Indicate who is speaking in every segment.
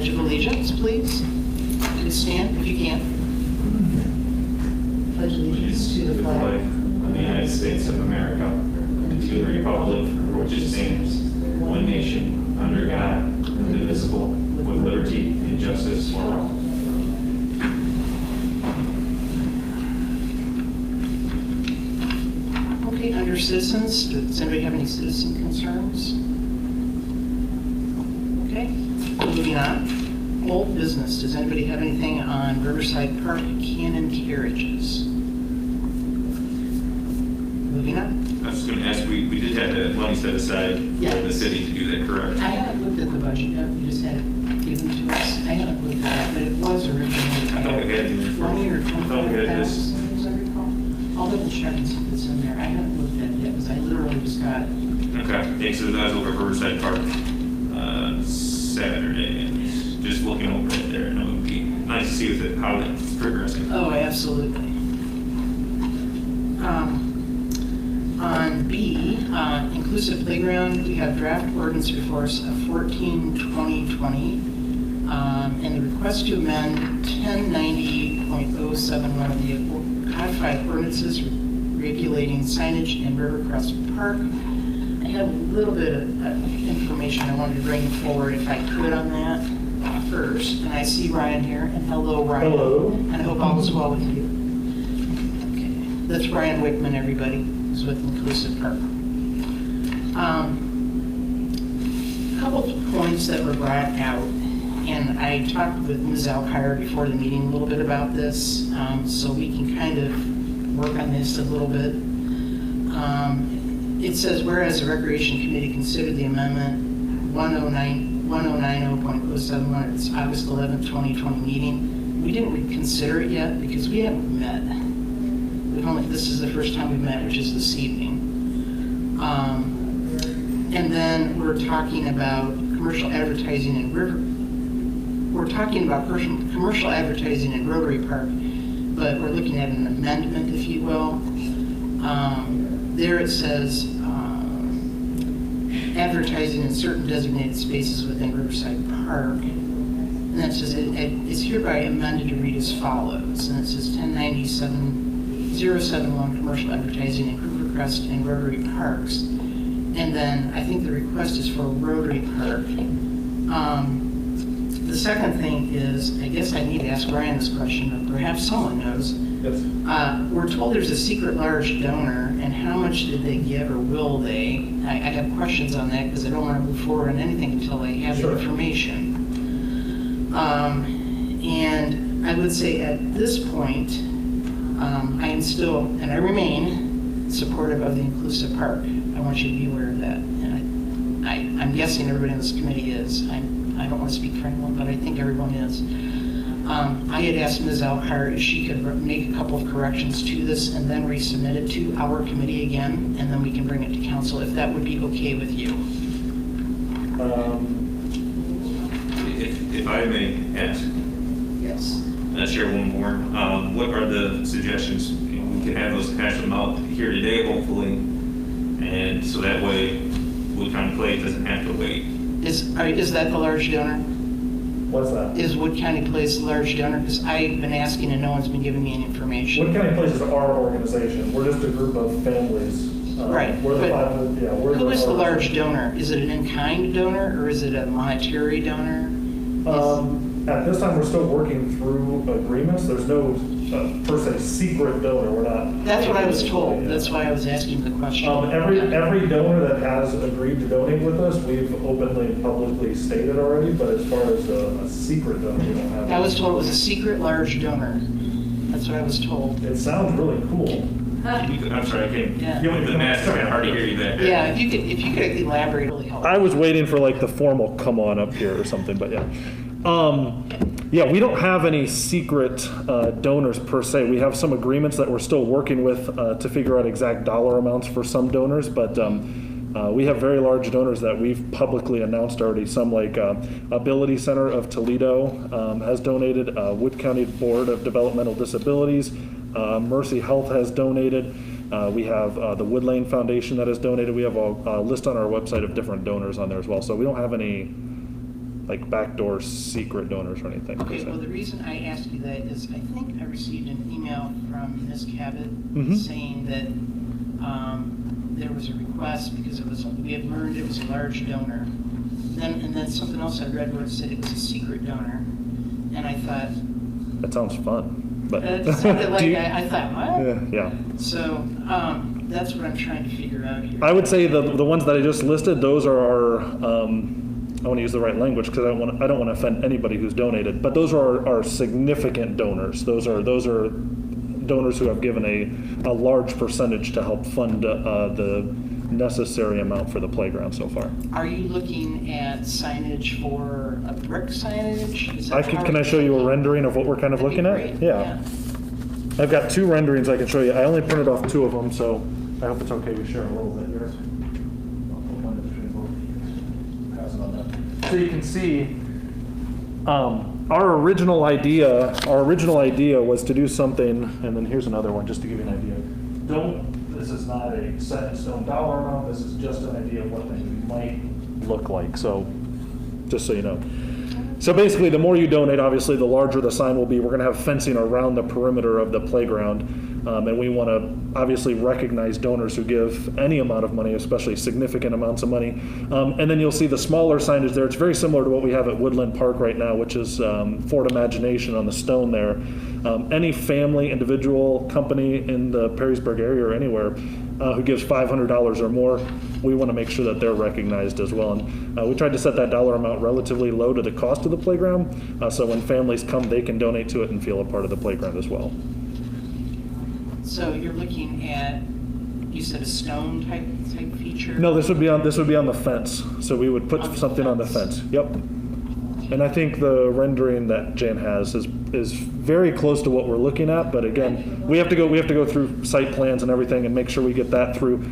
Speaker 1: Pledge of Allegiance, please. Please stand if you can. Pledge allegiance to the flag
Speaker 2: of the United States of America and to the republic for which it stands, one nation, under God, indivisible, with liberty and justice for all.
Speaker 1: Okay, under citizens, does anybody have any citizen concerns? Okay, moving on. Old business, does anybody have anything on Riverside Park Cannon carriages? Moving on.
Speaker 2: I was going to ask, we did have that money set aside for the city to do that, correct?
Speaker 1: I haven't looked at the budget yet, we just had it given to us. I haven't looked at it, but it was originally
Speaker 2: I thought we had it in there.
Speaker 1: 20 or
Speaker 2: I thought we had this.
Speaker 1: 25,000, as I recall. I'll double check and see if it's in there. I haven't looked at it yet, because I literally just got it.
Speaker 2: Okay, yeah, so I was over at Riverside Park Saturday, and just looking over it there, and it would be nice to see how it's progressing.
Speaker 1: Oh, absolutely. On B, inclusive playground, we have draft ordinance before us of 14/2020, and the request to amend 1090.071 of the codified ordinances regulating signage in Rivercrest Park. I have a little bit of information I wanted to bring forward if I could on that first. And I see Ryan here, and hello, Ryan.
Speaker 3: Hello.
Speaker 1: And I hope all is well with you. Okay, that's Ryan Wickman, everybody, who's with Inclusive Park. A couple of points that were brought out, and I talked with Ms. Alkire before the meeting a little bit about this, so we can kind of work on this a little bit. It says, whereas the Recreation Committee considered the amendment 1090.071 at its August 11th, 2020 meeting, we didn't reconsider it yet because we haven't met. This is the first time we've met, which is this evening. And then we're talking about commercial advertising in commercial advertising in Rotary Park, but we're looking at an amendment, if you will. There it says advertising in certain designated spaces within Riverside Park. And that says it's hereby amended to read as follows. And it says 1097.071 commercial advertising in Rivercrest and Rotary Parks. And then I think the request is for Rotary Park. The second thing is, I guess I need to ask Ryan this question, but perhaps someone knows.
Speaker 3: Yes.
Speaker 1: We're told there's a secret large donor, and how much did they give or will they? I have questions on that because I don't want to move forward on anything until I have the information. And I would say at this point, I am still, and I remain, supportive of the Inclusive Park. I want you to be aware of that. And I'm guessing everybody in this committee is. I don't want to speak for anyone, but I think everyone is. I had asked Ms. Alkire if she could make a couple of corrections to this and then resubmit it to our committee again, and then we can bring it to council, if that would be okay with you.
Speaker 2: If I may ask,
Speaker 1: Yes.
Speaker 2: share one more. What are the suggestions? We can have those hash them out here today, hopefully, and so that way Wood County Place doesn't have to wait.
Speaker 1: Is that the large donor?
Speaker 3: What's that?
Speaker 1: Is Wood County Place the large donor? Because I've been asking and no one's been giving me any information.
Speaker 3: Wood County Place is our organization. We're just a group of families.
Speaker 1: Right,
Speaker 3: We're the
Speaker 1: but who is the large
Speaker 3: donor?
Speaker 1: donor? Is it an in-kind donor or is it a monetary donor?
Speaker 3: At this time, we're still working through agreements. There's no per se secret donor. We're not.
Speaker 1: That's what I was told. That's why I was asking the question.
Speaker 3: Every donor that has agreed to donate with us, we've openly and publicly stated already. But as far as a secret donor, we don't have.
Speaker 1: I was told it was a secret large donor. That's what I was told.
Speaker 3: It sounds really cool.
Speaker 2: I'm sorry, I can't.
Speaker 1: Yeah.
Speaker 2: The mask is kind of hard to hear you back there.
Speaker 1: Yeah, if you could elaborate, really help.
Speaker 3: I was waiting for like the formal come on up here or something, but yeah. Yeah, we don't have any secret donors per se. We have some agreements that we're still working with to figure out exact dollar amounts for some donors, but we have very large donors that we've publicly announced already. Some like Ability Center of Toledo has donated, Wood County Board of Developmental Disabilities, Mercy Health has donated. We have the Wood Lane Foundation that has donated. We have a list on our website of different donors on there as well. So we don't have any like backdoor secret donors or anything. per
Speaker 1: Okay,
Speaker 3: se.
Speaker 1: well, the reason I asked you that is I think I received an email from Ms. Cabot
Speaker 3: Mhm.
Speaker 1: saying that there was a request because we had learned it was a large donor. And then something else I read where it said it was a secret donor. And I thought,
Speaker 3: That sounds fun, but.
Speaker 1: it sounded
Speaker 3: Do
Speaker 1: like,
Speaker 3: you-
Speaker 1: I thought, what?
Speaker 3: Yeah, yeah.
Speaker 1: So that's what I'm trying to figure out here.
Speaker 3: I would say the ones that I just listed, those are our, I want to use the right language because I don't want to offend anybody who's donated, but those are our significant donors. Those are donors who have given a large percentage to help fund the necessary amount for the playground so far.
Speaker 1: Are you looking at signage for a brick signage? Is that
Speaker 3: Can I show you a rendering of what we're kind of
Speaker 1: That'd be
Speaker 3: looking at?
Speaker 1: great,
Speaker 3: Yeah. I've got 2 renderings I can show you. I only printed off 2 of them, so I hope it's okay we share a little bit here. So you can see, our original idea was to do something, and then here's another one just to give you an idea. This is not a set in stone dollar amount, this is just an idea of what things might look like, so, just so you know. So basically, the more you donate, obviously, the larger the sign will be. We're gonna have fencing around the perimeter of the playground, and we wanna obviously recognize donors who give any amount of money, especially significant amounts of money. And then you'll see the smaller signage there. It's very similar to what we have at Woodland Park right now, which is Fort Imagination on the stone there. Any family, individual, company in the Perrysburg area or anywhere who gives $500 or more, we want to make sure that they're recognized as well. And we tried to set that dollar amount relatively low to the cost of the playground, so when families come, they can donate to it and feel a part of the playground as well.
Speaker 1: So you're looking at, you said a stone type feature?
Speaker 3: No, this would be on the fence. So we would put
Speaker 1: On the
Speaker 3: something on the
Speaker 1: fence.
Speaker 3: fence. Yep. And I think the rendering that Jan has is very close to what we're looking at, but again, we have to go through site plans and everything and make sure we get that through.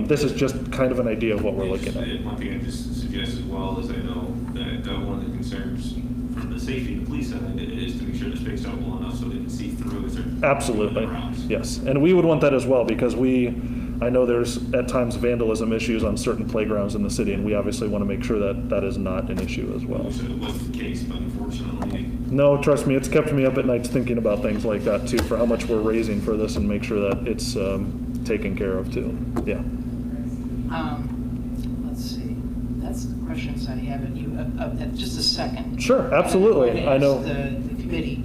Speaker 3: This is just kind of an idea of what we're looking at.
Speaker 2: One thing I just suggest as well is I know that one of the concerns from the safety of the police side is to make sure the space out well enough so they can see through as they're
Speaker 3: Absolutely.
Speaker 2: going around.
Speaker 3: Yes. And we would want that as well because I know there's at times vandalism issues on certain playgrounds in the city, and we obviously want to make sure that that is not an issue as
Speaker 2: I
Speaker 3: well.
Speaker 2: wish it was the case, but unfortunately,
Speaker 3: No, trust me, it's kept me up at nights thinking about things like that too, for how much we're raising for this and make sure that it's taken care of too. Yeah.
Speaker 1: Let's see, that's the questions I have of you, just a second.
Speaker 3: Sure, absolutely.
Speaker 1: I'm going to
Speaker 3: I know.
Speaker 1: ask the committee.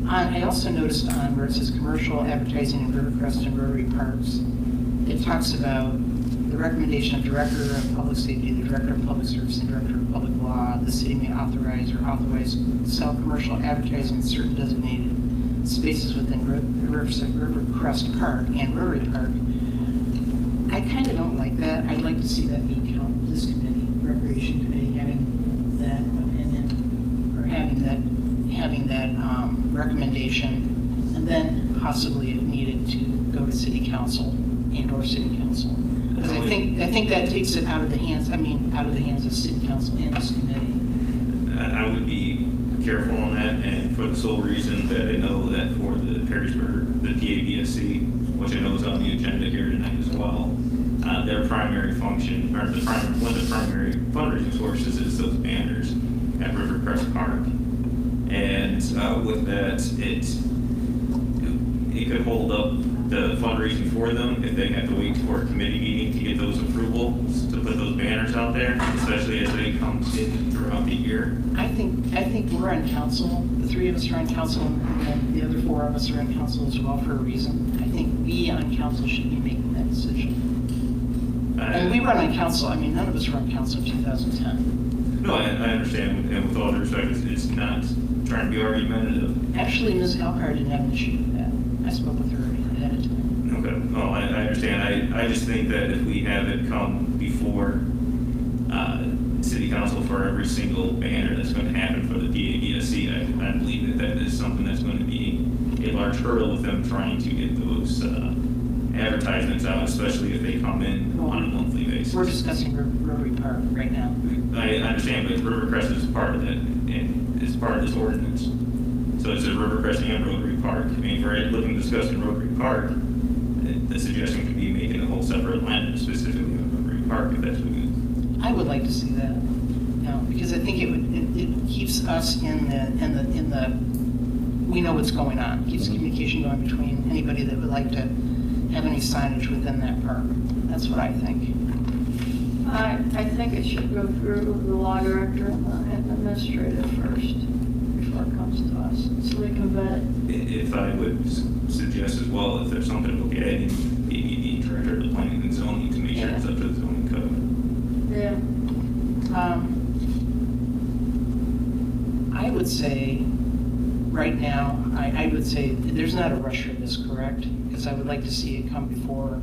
Speaker 1: I also noticed on where it says commercial advertising in Rivercrest and Rotary Parks, it talks about the recommendation of Director of Public Safety, the Director of Public Service, and Director of Public Law. The city may authorize sell commercial advertising in certain designated spaces within Rivercrest Park and Rotary Park. I kind of don't like that. I'd like to see that be this committee, Recreation Committee, having that opinion, or having that recommendation, and then possibly if needed to go to City Council and/or City Council. Because I think that takes it out of the hands of City Council and this committee.
Speaker 2: I would be careful on that, and for the sole reason that I know that for the Perrysburg, the PABSC, which I know is on the agenda here tonight as well, their primary function, or one of the primary fundraising sources is those banners at Rivercrest Park. And with that, it could hold up the fundraising for them if they have to wait for a committee meeting to get those approvals to put those banners out there, especially as they come in throughout the year.
Speaker 1: I think we're on council, the 3 of us are on council, and the other 4 of us are on council as well for a reason. I think we on council should be making that decision. And we run on council, I mean, none of us were on council in 2010.
Speaker 2: No, I understand, and with all due respect, it's not trying to be argumentative.
Speaker 1: Actually, Ms. Elkhart didn't have an issue with that. I spoke with her ahead of time.
Speaker 2: Okay, well, I understand. I just think that if we have it come before City Council for every single banner that's going to happen for the PABSC, I believe that is something that's going to be a large hurdle with them trying to get those advertisements out, especially if they come in on a monthly basis.
Speaker 1: We're discussing Rotary Park right now.
Speaker 2: I understand, but Rivercrest is part of that, and it's part of this ordinance. So it's a Rivercrest and Rotary Park. I mean, if we're looking to discuss in Rotary Park, the suggestion could be making a whole separate line specifically on Rotary Park, if that's what we
Speaker 1: I would like to see that. No, because I think it keeps us in the, we know what's going on. Keeps communication going between anybody that would like to have any signage within that park. That's what I think.
Speaker 4: I think it should go through the law director and the administrator first before it comes to us, so they can vet it.
Speaker 2: If I would suggest as well, if there's something to look at, maybe the director of the planning and zoning to make sure it's up to the zoning code.
Speaker 4: Yeah.
Speaker 1: I would say, right now, I would say there's not a rush for this, correct? Because I would like to see it come before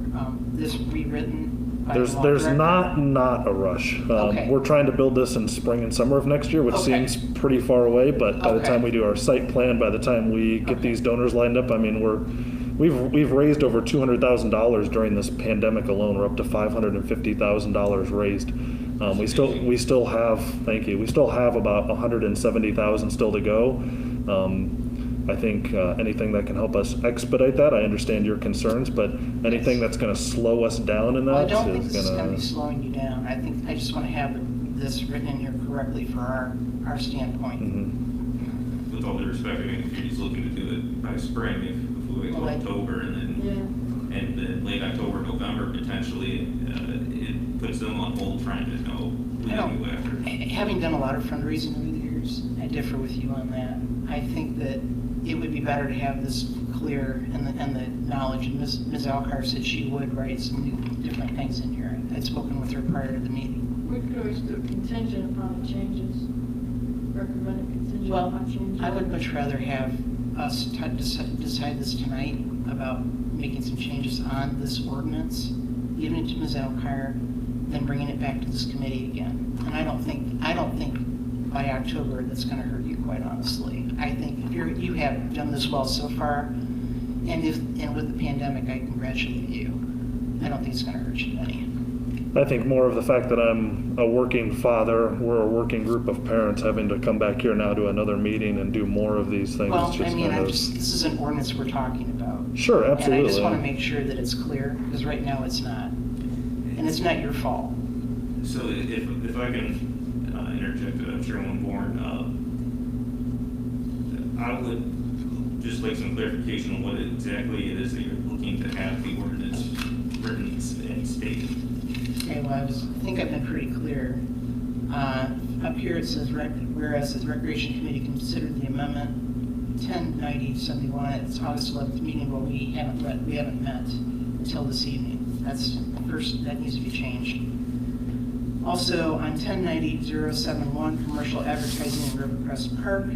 Speaker 1: this rewritten by the law
Speaker 3: There's
Speaker 1: director.
Speaker 3: not a rush.
Speaker 1: Okay.
Speaker 3: We're trying to build this in spring and summer of next year, which
Speaker 1: Okay.
Speaker 3: seems pretty far away, but by the
Speaker 1: Okay.
Speaker 3: time we do our site plan, by the time we get
Speaker 1: Okay.
Speaker 3: these donors lined up, I mean, we've raised over $200,000 during this pandemic alone. We're up to $550,000 raised. We still have, thank you, we still have about 170,000 still to go. I think anything that can help us expedite that, I understand your concerns, but anything that's going to slow us down in
Speaker 1: Well, I
Speaker 3: that
Speaker 1: don't think
Speaker 3: is
Speaker 1: this is going to
Speaker 3: going
Speaker 1: be
Speaker 3: to.
Speaker 1: slowing you down. I just want to have this written in here correctly for our standpoint.
Speaker 3: Mm-hmm.
Speaker 2: With all due respect, I mean, if you're just looking to do it by spring, if we wait till
Speaker 1: Well,
Speaker 2: October and then late October, November potentially, it puts them on hold trying to know
Speaker 1: I
Speaker 2: what to do
Speaker 1: don't,
Speaker 2: after.
Speaker 1: having done a lot of fundraising over the years, I differ with you on that. I think that it would be better to have this clear and the knowledge. And Ms. Alcar said she would write some new different things in here. I'd spoken with her prior to the meeting.
Speaker 4: We could always do contingent upon the changes, recommended contingent
Speaker 1: Well,
Speaker 4: upon changes.
Speaker 1: I would much rather have us decide this tonight about making some changes on this ordinance, giving it to Ms. Alcar, then bringing it back to this committee again. And I don't think by October that's going to hurt you, quite honestly. I think if you have done this well so far, and with the pandemic, I congratulate you. I don't think it's going to hurt you any.
Speaker 3: I think more of the fact that I'm a working father, we're a working group of parents having to come back here now to another meeting and do more of these things.
Speaker 1: Well,
Speaker 3: just
Speaker 1: I mean,
Speaker 3: kind of-
Speaker 1: this is an ordinance we're talking about.
Speaker 3: Sure,
Speaker 1: And I
Speaker 3: absolutely.
Speaker 1: just want to make sure that it's clear, because right now it's not. And it's not your fault.
Speaker 2: So if I can interject, Chairwoman Bourne, I would just like some clarification on what exactly it is that you're looking to have the ordinance written and stated.
Speaker 1: Okay, well, I think I've been pretty clear. Up here it says, whereas the Recreation Committee considered the amendment 1090-71 at its August 11th meeting, but we haven't met until this evening. That's first, that needs to be changed. Also, on 1090-071, commercial advertising in Rivercrest Park.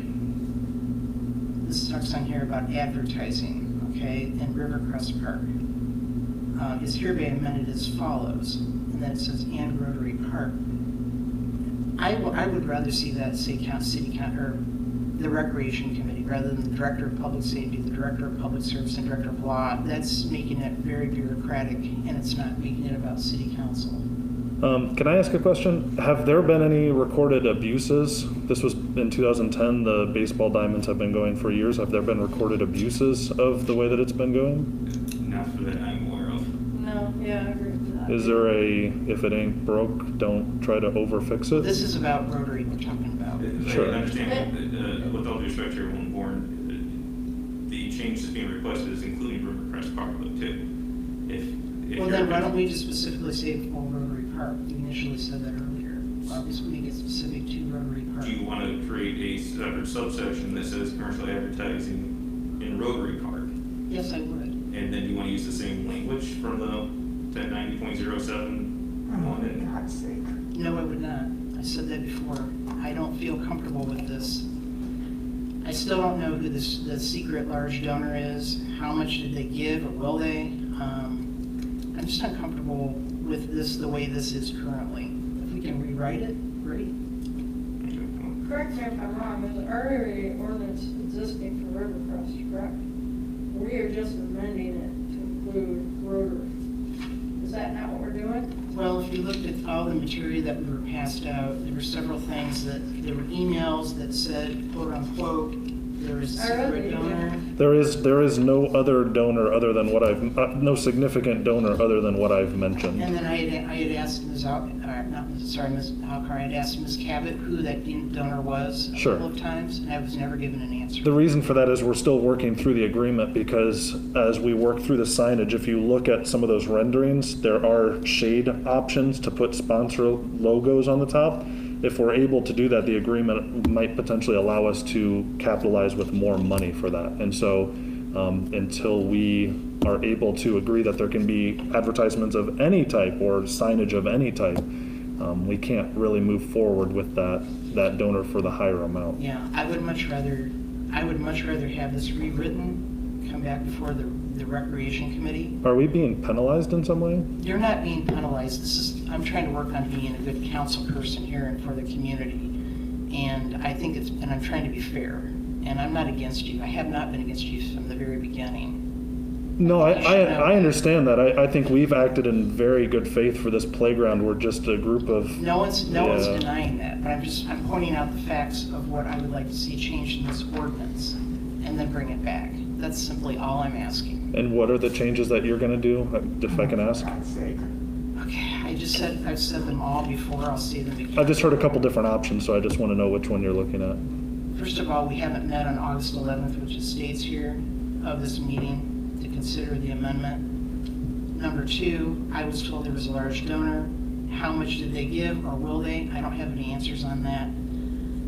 Speaker 1: This talks on here about advertising, okay, in Rivercrest Park. Is hereby amended as follows, and then it says, and Rotary Park. I would rather see that say or the Recreation Committee, rather than the Director of Public Safety, the Director of Public Service, and Director of Law. That's making it very bureaucratic, and it's not making it about City Council.
Speaker 3: Can I ask a question? Have there been any recorded abuses? This was in 2010, the baseball diamonds have been going for years. Have there been recorded abuses of the way that it's been going?
Speaker 2: Not for that I'm aware of.
Speaker 4: No, yeah, I agree with that.
Speaker 3: Is there if it ain't broke, don't try to overfix it?
Speaker 1: This is about Rotary we're talking about.
Speaker 3: Sure.
Speaker 2: I understand, with all due respect, Chairwoman Bourne, the change that's being requested is including Rivercrest Park, too. If
Speaker 1: Well,
Speaker 2: you're-
Speaker 1: then why don't we just specifically say for Rotary Park? You initially said that earlier. Why don't we make it specific to Rotary Park?
Speaker 2: Do you want to create a separate subsection that says commercial advertising in Rotary Park?
Speaker 1: Yes, I would.
Speaker 2: And then you want to use the same language from the 1090.07 one? And
Speaker 1: No, I would not. I said that before. I don't feel comfortable with this. I still don't know who the secret large donor is. How much did they give, or will they? I'm just not comfortable with this the way this is currently. If we can rewrite it, great.
Speaker 4: Correct me if I'm wrong, there's already an ordinance existing for Rivercrest, correct? We are just amending it to include Rotary. Is that not what we're doing?
Speaker 1: Well, if you looked at all the material that we were passed out, there were several things there were emails that said, quote unquote, there is a
Speaker 4: I read
Speaker 1: secret
Speaker 4: the
Speaker 1: donor.
Speaker 3: There is no other donor other than what no significant donor other than what I've mentioned.
Speaker 1: And then I had asked Ms. Ms. Alcar, I had asked Ms. Cabot who that donor was a
Speaker 3: Sure.
Speaker 1: couple of times, and I was never given an answer.
Speaker 3: The reason for that is we're still working through the agreement because as we work through the signage, if you look at some of those renderings, there are shade options to put sponsor logos on the top. If we're able to do that, the agreement might potentially allow us to capitalize with more money for that. And so until we are able to agree that there can be advertisements of any type or signage of any type, we can't really move forward with that donor for the higher amount.
Speaker 1: Yeah, I would much rather have this rewritten, come back before the Recreation Committee.
Speaker 3: Are we being penalized in some way?
Speaker 1: You're not being penalized. I'm trying to work on being a good council person here and for the community. And and I'm trying to be fair. And I'm not against you. I have not been against you from the very beginning.
Speaker 3: No, I understand that. I think we've acted in very good faith for this playground. We're just a group of,
Speaker 1: No one's
Speaker 3: Yeah.
Speaker 1: denying that, but I'm pointing out the facts of what I would like to see changed in this ordinance and then bring it back. That's simply all I'm asking.
Speaker 3: and what are the changes that you're gonna do, if I can ask?
Speaker 1: Okay, I've said them all before. I'll say them again.
Speaker 3: I've just heard a couple different options, so I just wanna know which one you're looking at.
Speaker 1: First of all, we haven't met on August 11th, which it states here, of this meeting to consider the amendment. Number two, I was told there was a large donor. How much did they give or will they? I don't have any answers on that.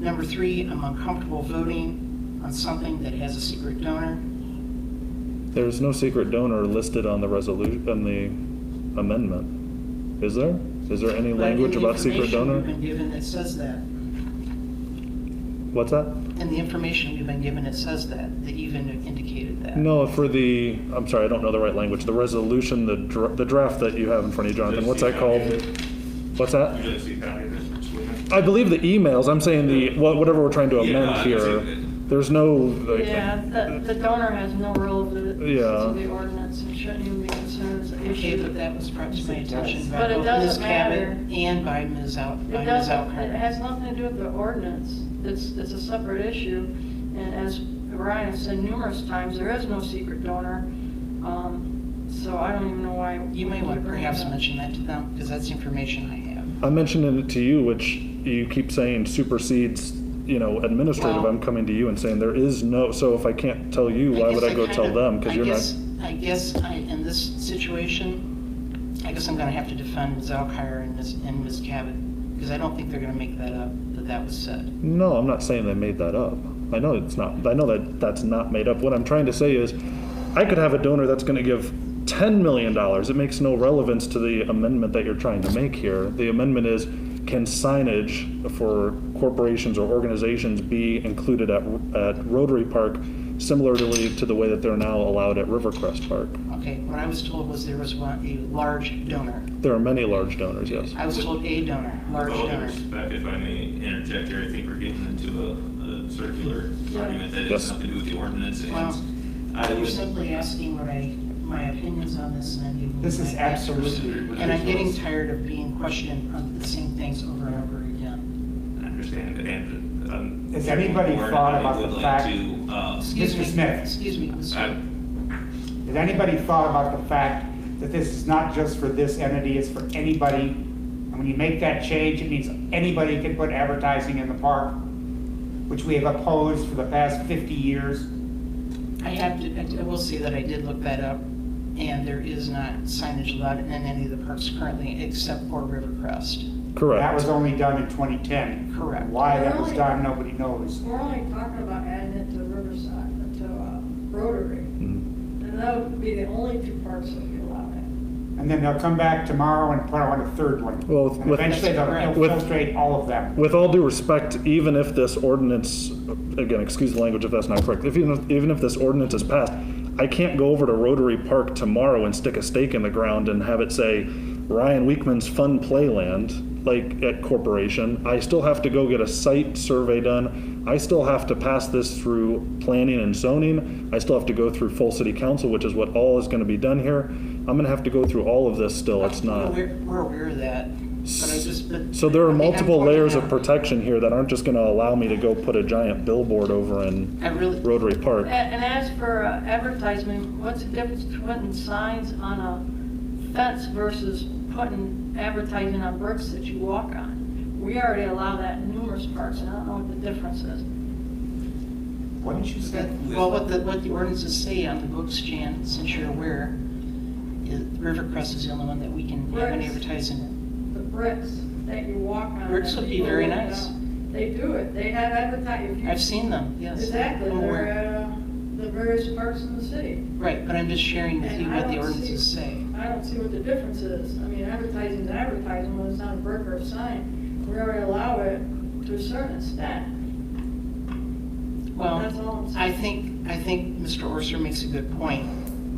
Speaker 1: Number three, I'm uncomfortable voting on something that has a secret donor.
Speaker 3: There's no secret donor listed on the resolution, on the amendment. Is there? Is there any
Speaker 1: But in
Speaker 3: language
Speaker 1: the
Speaker 3: about secret
Speaker 1: information
Speaker 3: donor?
Speaker 1: we've been given, it says that.
Speaker 3: What's that?
Speaker 1: In the information we've been given, it says that. They even indicated that.
Speaker 3: No, I'm sorry, I don't know the right language. The resolution, the draft that you have in front of you, Jonathan, what's that called? What's that?
Speaker 2: Would you like to see a copy of this?
Speaker 3: I believe the emails, I'm saying whatever we're trying to
Speaker 2: Yeah,
Speaker 3: amend
Speaker 2: I
Speaker 3: here,
Speaker 2: see that.
Speaker 3: there's no, like,
Speaker 4: Yeah, the donor has no relevance
Speaker 3: Yeah.
Speaker 4: to the ordinance and shouldn't even be considered as an
Speaker 1: Okay,
Speaker 4: issue.
Speaker 1: but that was brought to my attention by
Speaker 4: But it
Speaker 1: both Ms.
Speaker 4: doesn't
Speaker 1: Cabot
Speaker 4: matter.
Speaker 1: and by Ms.
Speaker 4: It
Speaker 1: Alcar.
Speaker 4: has nothing to do with the ordinance. It's a separate issue. And as Ryan has said numerous times, there is no secret donor. So I don't even know why.
Speaker 1: You may want to
Speaker 4: bring it
Speaker 1: perhaps
Speaker 4: up.
Speaker 1: mention that to them, because that's information I have.
Speaker 3: I'm mentioning it to you, which you keep saying supersedes, administrative.
Speaker 1: Well-
Speaker 3: I'm coming to you and saying there is no, so if I can't tell you, why would I go tell them? Because you're not,
Speaker 1: In this situation, I guess I'm going to have to defend Ms. Alcar and Ms. Cabot, because I don't think they're going to make that up, that was said.
Speaker 3: no, I'm not saying they made that up. I know it's not, I know that that's not made up. What I'm trying to say is, I could have a donor that's gonna give $10 million. It makes no relevance to the amendment that you're trying to make here. The amendment is, can signage for corporations or organizations be included at Rotary Park similarly to the way that they're now allowed at Rivercrest Park?
Speaker 1: Okay, what I was told was there was a large donor.
Speaker 3: There are many large donors, yes.
Speaker 1: I was told a donor, large
Speaker 2: With all due
Speaker 1: donor.
Speaker 2: respect, if I may interject here, I think we're getting into a circular argument that
Speaker 3: Yes.
Speaker 2: has nothing to do with the ordinance. And
Speaker 1: Well,
Speaker 2: I
Speaker 1: you're
Speaker 2: would,
Speaker 1: simply asking my opinions on this, and then you.
Speaker 5: This is absolutely
Speaker 1: And I'm getting
Speaker 5: ridiculous.
Speaker 1: tired of being questioned on the same things over and over again.
Speaker 2: I understand, and.
Speaker 5: Has anybody
Speaker 2: Warren,
Speaker 5: thought
Speaker 2: I
Speaker 5: about
Speaker 2: would
Speaker 5: the
Speaker 2: like
Speaker 5: fact-
Speaker 2: to,
Speaker 1: Excuse
Speaker 5: Mr.
Speaker 1: me,
Speaker 5: Smith.
Speaker 1: Excuse me, Mr.
Speaker 5: Has anybody thought about the fact that this is not just for this entity, it's for anybody? And when you make that change, it means anybody can put advertising in the park, which we have opposed for the past 50 years.
Speaker 1: I will say that I did look that up, and there is not signage allowed in any of the parks currently except for Rivercrest.
Speaker 5: That
Speaker 3: Correct.
Speaker 5: was only done in 2010.
Speaker 1: Correct.
Speaker 5: Why that was done, nobody knows.
Speaker 4: We're only talking about adding it to Riverside, to Rotary.
Speaker 3: Mhm.
Speaker 4: And that would be the only two parks that we allow it.
Speaker 5: And then they'll come back tomorrow and put on a third one.
Speaker 3: Well,
Speaker 5: And
Speaker 3: with-
Speaker 5: eventually they'll
Speaker 3: with-
Speaker 5: infiltrate all of them.
Speaker 3: With all due respect, even if this ordinance, again, excuse the language if that's not correct, even if this ordinance is passed, I can't go over to Rotary Park tomorrow and stick a stake in the ground and have it say Ryan Weekman's Fun Playland, like at Corporation. I still have to go get a site survey done. I still have to pass this through planning and zoning. I still have to go through full city council, which is what all is gonna be done here. I'm gonna have to go through all of this still. It's not.
Speaker 1: We're aware of that. But I just, but.
Speaker 3: So there are
Speaker 1: I'm
Speaker 3: multiple
Speaker 1: pointing
Speaker 3: layers of
Speaker 1: out-
Speaker 3: protection here that aren't just gonna allow me to go put a giant billboard over in
Speaker 1: I really,
Speaker 3: Rotary Park.
Speaker 4: And as for advertisement, what's the difference between putting signs on a fence versus putting advertising on bricks that you walk on? We already allow that in numerous parks, and I don't know what the difference is.
Speaker 5: What did you say?
Speaker 1: well, what the ordinances say on the books, Jan, since you're aware, is Rivercrest is the only one that we can have an
Speaker 4: Bricks.
Speaker 1: advertising.
Speaker 4: The bricks that you walk on.
Speaker 1: Bricks
Speaker 4: that
Speaker 1: would be
Speaker 4: people
Speaker 1: very
Speaker 4: look
Speaker 1: nice.
Speaker 4: down. They do it, they have advertising.
Speaker 1: I've seen them, yes.
Speaker 4: Exactly,
Speaker 1: I'm
Speaker 4: they're
Speaker 1: aware.
Speaker 4: at the various parks in the city.
Speaker 1: Right, but I'm just sharing with
Speaker 4: And
Speaker 1: you
Speaker 4: I
Speaker 1: what the
Speaker 4: don't
Speaker 1: ordinances
Speaker 4: see-
Speaker 1: say.
Speaker 4: I don't see what the difference is. I mean, advertising is advertising, whether it's on a brick or a sign. We already allow it to a certain extent.
Speaker 1: Well,
Speaker 4: That's all I'm saying.
Speaker 1: I think Mr. Orser makes a good point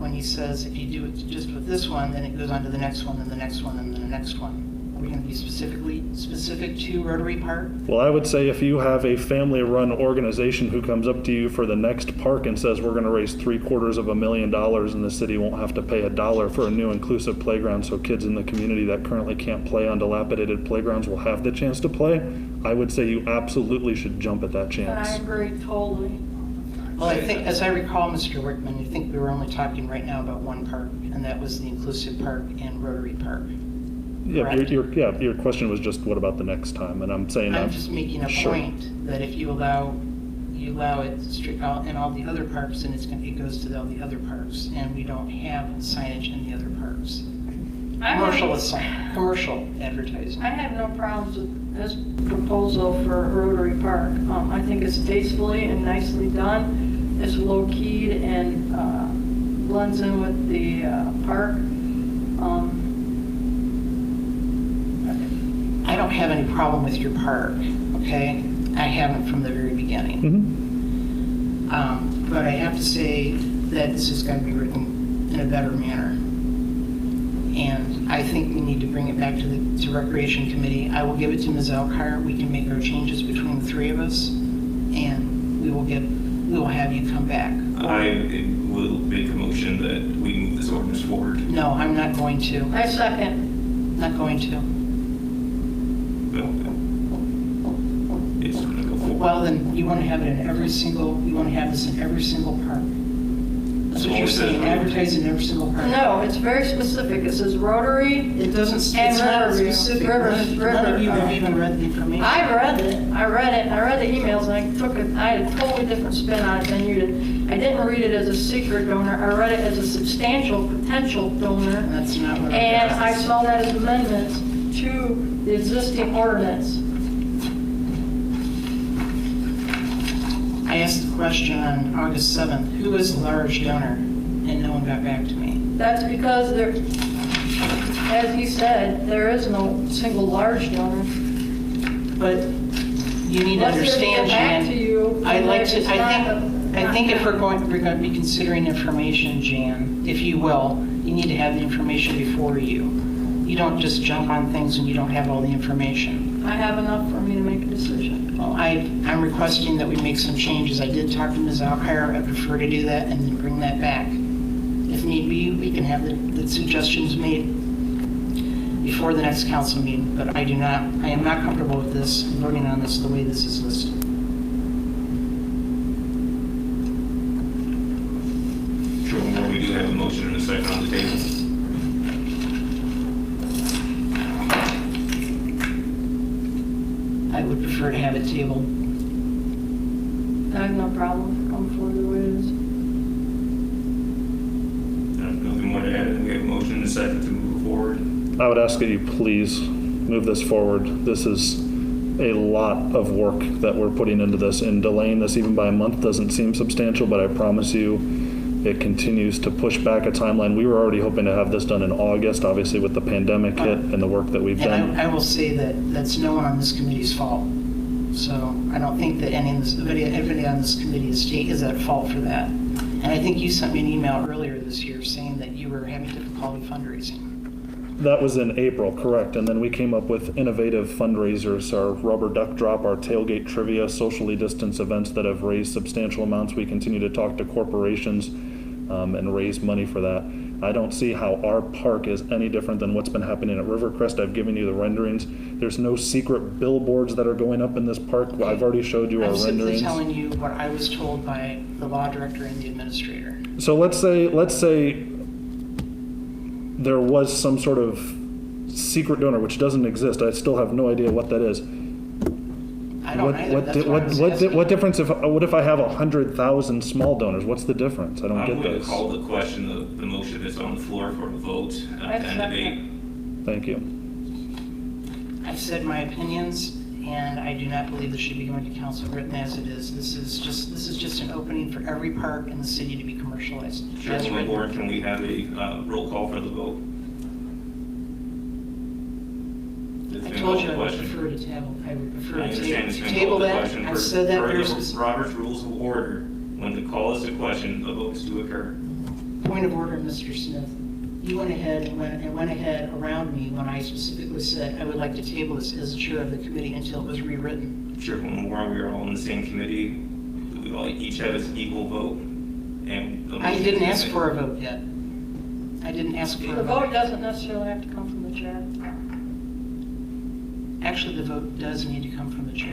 Speaker 1: when he says if you do it just with this one, then it goes on to the next one, and the next one, and then the next one. Are we going to be specific to Rotary Park?
Speaker 3: Well, I would say if you have a family-run organization who comes up to you for the next park and says, we're gonna raise $750,000 and the city won't have to pay $1 for a new inclusive playground so kids in the community that currently can't play on dilapidated playgrounds will have the chance to play, I would say you absolutely should jump at that
Speaker 4: And I
Speaker 3: chance.
Speaker 4: agree totally.
Speaker 1: Well, I think, as I recall, Mr. Wickman, I think we were only talking right now about one park, and that was the inclusive park and Rotary Park.
Speaker 3: Yeah,
Speaker 1: correct.
Speaker 3: your question was just what about the next time? And I'm saying
Speaker 1: I'm
Speaker 3: that.
Speaker 1: just making a
Speaker 3: Sure.
Speaker 1: point that if you allow it in all the other parks, then it goes to all the other parks, and we don't have signage in the other parks. Commercial advertising.
Speaker 4: I have no problems with this proposal for Rotary Park. I think it's tastefully and nicely done. It's low-keyed and blends in with the park.
Speaker 1: I don't have any problem with your park, okay? I haven't from the very beginning.
Speaker 3: Mhm.
Speaker 1: But I have to say that this is going to be written in a better manner. And I think we need to bring it back to Recreation Committee. I will give it to Ms. Elkhart. We can make our changes between the three of us, and we will have you come back.
Speaker 2: I will make a motion that we move this ordinance forward.
Speaker 1: No, I'm not going to.
Speaker 4: I second.
Speaker 1: Not going to.
Speaker 2: It's going to go forward.
Speaker 1: Well, then you want to have this in every single park. That's what you're saying, advertise in every single park.
Speaker 4: No, it's very specific. It says Rotary.
Speaker 1: It doesn't, it's
Speaker 4: And
Speaker 1: not
Speaker 4: Riverview.
Speaker 1: specific.
Speaker 4: River-
Speaker 1: None of you have
Speaker 4: River-
Speaker 1: even read the information.
Speaker 4: I read the emails, and I had a totally different spin on it than you did. I didn't read it as a secret donor, I read it as a substantial potential donor,
Speaker 1: That's not what
Speaker 4: and I
Speaker 1: I
Speaker 4: saw that as amendments to the existing ordinance.
Speaker 1: I asked the question on August 7th, who is the large donor? And no one got back to me.
Speaker 4: That's because there, as he said, there is no single large donor.
Speaker 1: But you need to
Speaker 4: Unless there's
Speaker 1: understand,
Speaker 4: go back to
Speaker 1: Jan,
Speaker 4: you,
Speaker 1: I'd like
Speaker 4: it's
Speaker 1: to,
Speaker 4: not
Speaker 1: I think if we're going to be considering information, Jan, if you will, you need to have the information before you. You don't just jump on things when you don't have all the information.
Speaker 4: I have enough for me to make a decision.
Speaker 1: Well, I'm requesting that we make some changes. I did talk to Ms. Alkire. I prefer to do that and then bring that back. If need be, we can have the suggestions made before the next council meeting, but I am not comfortable with this, voting on this the way this is listed.
Speaker 2: Sure, well, we do have a motion and a second on the table.
Speaker 1: I would prefer to have it tabled.
Speaker 4: I have no problem going forward the way it is.
Speaker 2: Nothing more to add. We have a motion and a second to move forward.
Speaker 3: I would ask that you please move this forward. This is a lot of work that we're putting into this, and delaying this even by a month doesn't seem substantial, but I promise you it continues to push back a timeline. We were already hoping to have this done in August, obviously with the pandemic hit and the work that we've done.
Speaker 1: And I will say that that's no one on this committee's fault. So I don't think that everybody on this committee is at fault for that. And I think you sent me an email earlier this year saying that you were having difficulty fundraising.
Speaker 3: That was in April, correct. And then we came up with innovative fundraisers, our rubber duck drop, our tailgate trivia, socially distanced events that have raised substantial amounts. We continue to talk to corporations and raise money for that. I don't see how our park is any different than what's been happening at Rivercrest. I've given you the renderings. There's no secret billboards that are going up in this park. I've already showed you our
Speaker 1: I'm simply
Speaker 3: renderings.
Speaker 1: telling you what I was told by the law director and the administrator.
Speaker 3: So let's say there was some sort of secret donor, which doesn't exist. I still have no idea what that is.
Speaker 1: I don't either, that's why I was asking.
Speaker 3: What difference what if I have 100,000 small donors? What's the difference? I don't
Speaker 2: I'm
Speaker 3: get
Speaker 2: going to
Speaker 3: those.
Speaker 2: call the question of the motion that's on the floor for a vote and debate.
Speaker 3: Thank you.
Speaker 1: I've said my opinions, and I do not believe this should be going to council written as it is. This is just an opening for every park in the city to be commercialized. As
Speaker 2: Chairman
Speaker 1: written.
Speaker 2: Board, can we have a roll call for the vote? It's
Speaker 1: I
Speaker 2: been
Speaker 1: told
Speaker 2: called
Speaker 1: you
Speaker 2: the
Speaker 1: I would
Speaker 2: question.
Speaker 1: prefer to table. I would prefer
Speaker 2: I
Speaker 1: to
Speaker 2: understand it's
Speaker 1: to
Speaker 2: been
Speaker 1: table
Speaker 2: called the
Speaker 1: that.
Speaker 2: question.
Speaker 1: I said that
Speaker 2: Per
Speaker 1: there's
Speaker 2: the Robert's Rules of Order, when the call is a question, the vote is to occur.
Speaker 1: point of order, Mr. Smith. You went ahead and went ahead around me when I specifically said I would like to table this as chair of the committee until it was rewritten.
Speaker 2: Chairman Moore, we are all in the same committee. We all each have an equal vote. And the
Speaker 1: I
Speaker 2: motion
Speaker 1: didn't
Speaker 2: is
Speaker 1: ask
Speaker 2: made.
Speaker 1: for a vote yet. I didn't ask for
Speaker 4: The
Speaker 1: a
Speaker 4: vote
Speaker 1: vote.
Speaker 4: doesn't necessarily have to come from the chair.
Speaker 1: Actually, the vote does need to come from the chair.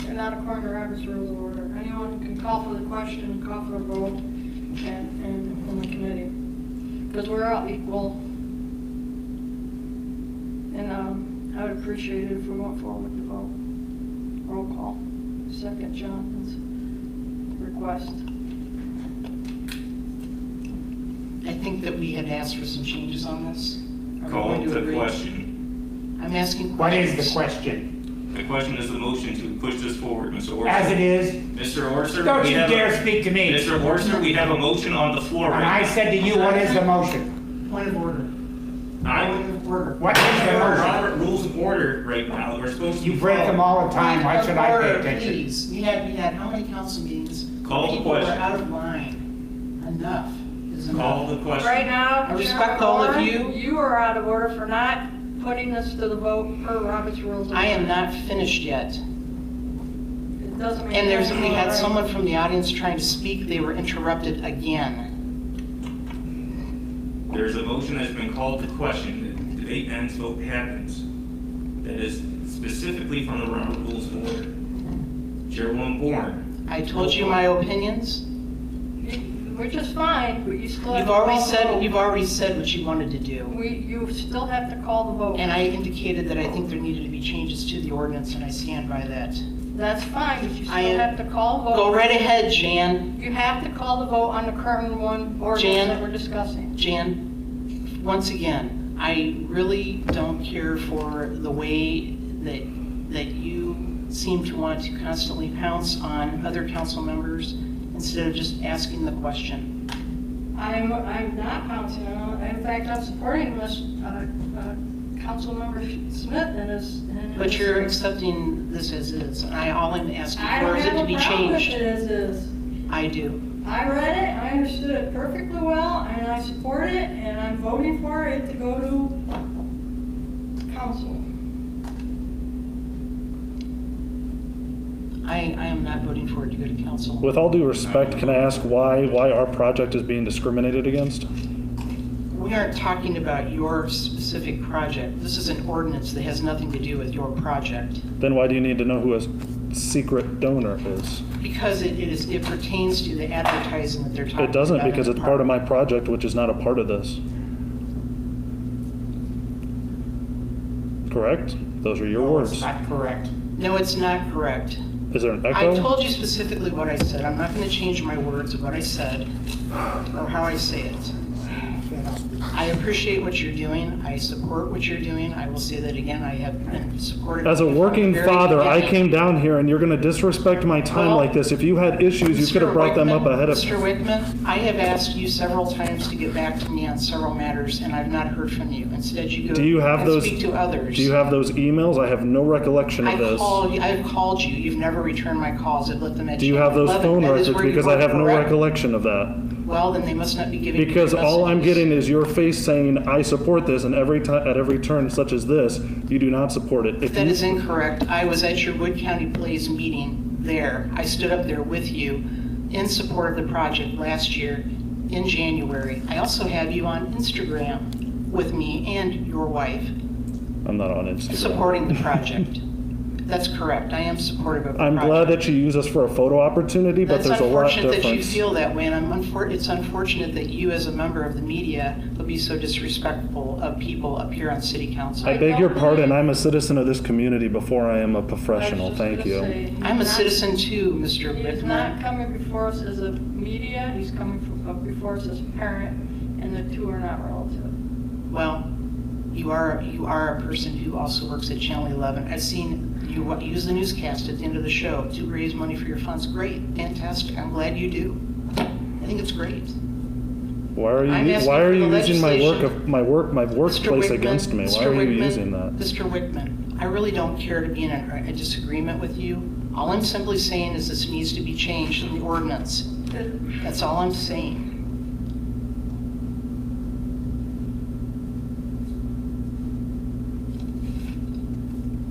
Speaker 4: They're not according to Robert's Rules of Order. Anyone can call for the question, call for a vote, and in the committee. Because we're all equal. And I would appreciate it if we went forward with the vote. Roll call. Second Jonathan's request.
Speaker 1: I think that we had asked for some changes on this. Are we
Speaker 2: Call
Speaker 1: going to
Speaker 2: the
Speaker 1: agree?
Speaker 2: question.
Speaker 1: I'm asking
Speaker 5: What
Speaker 1: questions.
Speaker 5: is the question?
Speaker 2: The question is the motion to push this forward, Mr. Orser.
Speaker 5: As it is,
Speaker 2: Mr. Orser.
Speaker 5: don't
Speaker 2: we
Speaker 5: you
Speaker 2: have
Speaker 5: dare
Speaker 2: a-
Speaker 5: speak to me.
Speaker 2: Mr. Orser, we have a motion on the floor
Speaker 5: And
Speaker 2: right
Speaker 5: I
Speaker 2: now.
Speaker 5: said to you, what is the motion?
Speaker 1: Point of order.
Speaker 2: I'm
Speaker 1: Point of order.
Speaker 5: What is the
Speaker 2: There are
Speaker 5: motion?
Speaker 2: Robert Rules of Order right now that we're supposed to.
Speaker 5: You break them all the time, why should I pay
Speaker 1: Order,
Speaker 5: attention?
Speaker 1: Please, we had how many council meetings?
Speaker 2: Call the
Speaker 1: People were
Speaker 2: question.
Speaker 1: out of line. Enough is
Speaker 2: Call
Speaker 1: enough.
Speaker 2: the question.
Speaker 4: Right now,
Speaker 1: I respect all of
Speaker 4: Chairman
Speaker 1: you.
Speaker 4: Moore, are out of order for not putting this to the vote per Robert's Rules of Order.
Speaker 1: I am not finished yet.
Speaker 4: It doesn't mean.
Speaker 1: And we had
Speaker 4: you're
Speaker 1: someone from the audience trying to speak, they were interrupted again.
Speaker 2: There's a motion that's been called to question. The debate ends, vote happens. That is specifically from the Robert Rules of Order. Chairwoman Bourne.
Speaker 1: I told you my opinions.
Speaker 4: Which is fine, but you still have
Speaker 1: You've
Speaker 4: to
Speaker 1: already
Speaker 4: call the vote.
Speaker 1: you've already said what you wanted to do.
Speaker 4: You still have to call the vote.
Speaker 1: And I indicated that I think there needed to be changes to the ordinance, and I stand by that.
Speaker 4: That's fine, but you
Speaker 1: I
Speaker 4: still
Speaker 1: am-
Speaker 4: have to call the vote.
Speaker 1: Go right ahead, Jan.
Speaker 4: You have to call the vote on the current one ordinance
Speaker 1: Jan?
Speaker 4: that we're discussing.
Speaker 1: Jan, once again, I really don't care for the way that you seem to want to constantly pounce on other council members instead of just asking the question.
Speaker 4: I'm not pouncing on it. In fact, I'm supporting Councilmember Smith and his.
Speaker 1: But you're accepting this as is, and all I'm asking
Speaker 4: I
Speaker 1: for
Speaker 4: don't
Speaker 1: is it
Speaker 4: have
Speaker 1: to
Speaker 4: a
Speaker 1: be
Speaker 4: problem with
Speaker 1: changed.
Speaker 4: it as is.
Speaker 1: I do.
Speaker 4: I read it, I understood it perfectly well, and I support it, and I'm voting for it to go to council.
Speaker 1: I am not voting for it to go to council.
Speaker 3: With all due respect, can I ask why our project is being discriminated against?
Speaker 1: We aren't talking about your specific project. This is an ordinance that has nothing to do with your project.
Speaker 3: Then why do you need to know who a secret donor is?
Speaker 1: Because it pertains to the advertising that they're talking about.
Speaker 3: It doesn't,
Speaker 1: in
Speaker 3: because
Speaker 1: the
Speaker 3: it's part of
Speaker 1: park.
Speaker 3: my project, which is not a part of this. Correct? Those are your
Speaker 5: No, it's
Speaker 3: words.
Speaker 5: not correct.
Speaker 1: No, it's not correct.
Speaker 3: Is there an
Speaker 1: I
Speaker 3: echo?
Speaker 1: told you specifically what I said. I'm not going to change my words of what I said or how I say it. I appreciate what you're doing. I support what you're doing. I will say that again. I have been supportive.
Speaker 3: As a
Speaker 1: from the
Speaker 3: working
Speaker 1: very
Speaker 3: father, I
Speaker 1: beginning.
Speaker 3: came down here and you're gonna disrespect my time
Speaker 1: Well,
Speaker 3: like this. If you had issues, you could have brought them up ahead of.
Speaker 1: Mr. Wickman, I have asked you several times to get back to me on several matters, and I've not heard from you. Instead, you go
Speaker 3: Do you have
Speaker 1: and
Speaker 3: those?
Speaker 1: speak to others.
Speaker 3: Do you have those emails? I have no recollection of this.
Speaker 1: I've called you. You've never returned my calls. I've left them at
Speaker 3: Do you have those
Speaker 1: 11.
Speaker 3: phone
Speaker 1: That is
Speaker 3: records?
Speaker 1: where you
Speaker 3: Because I
Speaker 1: were
Speaker 3: have no
Speaker 1: correct.
Speaker 3: recollection of that.
Speaker 1: Well, then they must not be giving you
Speaker 3: Because
Speaker 1: good
Speaker 3: all I'm
Speaker 1: messages.
Speaker 3: getting is your face saying, I support this, and every time, at every turn such as this, you do not support it. If
Speaker 1: That
Speaker 3: you-
Speaker 1: is incorrect. I was at your Wood County Blaze meeting there. I stood up there with you in support of the project last year, in January. I also have you on Instagram with me and your wife
Speaker 3: I'm not on Instagram.
Speaker 1: supporting the project. That's correct. I am supportive of the
Speaker 3: I'm
Speaker 1: project.
Speaker 3: glad that you use us for a photo opportunity, but
Speaker 1: That's
Speaker 3: there's a lot
Speaker 1: unfortunate that you
Speaker 3: difference.
Speaker 1: feel that way, and it's unfortunate that you, as a member of the media, will be so disrespectful of people up here on city council.
Speaker 3: I beg your pardon, I'm a citizen of this community before I am a professional. Thank you.
Speaker 1: I'm a citizen too, Mr.
Speaker 4: He's not
Speaker 1: Whitman.
Speaker 4: coming before us as a media, he's coming before us as a parent, and the two are not relative.
Speaker 1: Well, you are a person who also works at Channel 11. I've seen you use the newscast at the end of the show to raise money for your funds. Great, fantastic. I'm glad you do. I think it's great.
Speaker 3: Why are
Speaker 1: I'm
Speaker 3: you
Speaker 1: asking
Speaker 3: why are
Speaker 1: for
Speaker 3: you
Speaker 1: the
Speaker 3: using my
Speaker 1: legislation.
Speaker 3: my
Speaker 1: Mr.
Speaker 3: workplace
Speaker 1: Wickman,
Speaker 3: against me? Why
Speaker 1: Mr.
Speaker 3: are you
Speaker 1: Wickman,
Speaker 3: using that?
Speaker 1: Mr. Wickman, I really don't care to be in a disagreement with you. All I'm simply saying is this needs to be changed in the ordinance. That's all I'm saying.